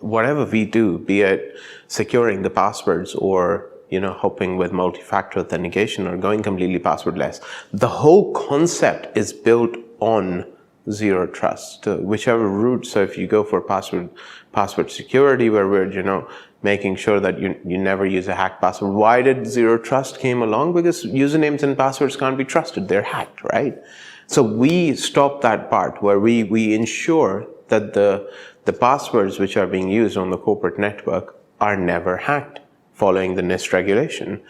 whatever we do, be it securing the passwords or helping with multi-factor authentication or going completely passwordless, the whole concept is built on zero trust, whichever route. So if you go for password security, where we're making sure that you never use a hacked password. Why did zero trust came along? Because usernames and passwords can't be trusted, they're hacked, right? So we stop that part where we ensure that the passwords which are being used on the corporate network are never hacked, following the NIST regulation.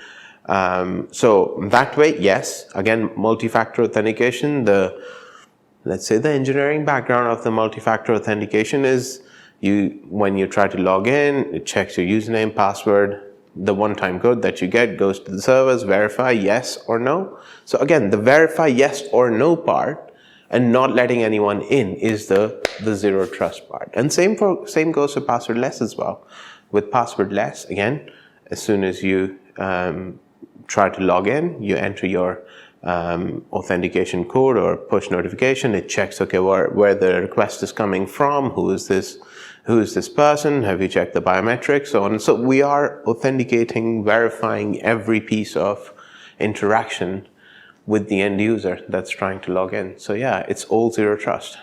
So that way, yes, again, multi-factor authentication, let's say the engineering background of the multi-factor authentication is when you try to log in, it checks your username, password, the one-time code that you get goes to the servers, verify yes or no. So again, the verify yes or no part and not letting anyone in is the zero trust part. And same goes for passwordless as well. With passwordless, again, as soon as you try to log in, you enter your authentication code or push notification. It checks, okay, where the request is coming from, who is this person, have you checked the biometrics, so on. So we are authenticating, verifying every piece of interaction with the end user that's trying to log in. So yeah, it's all zero trust.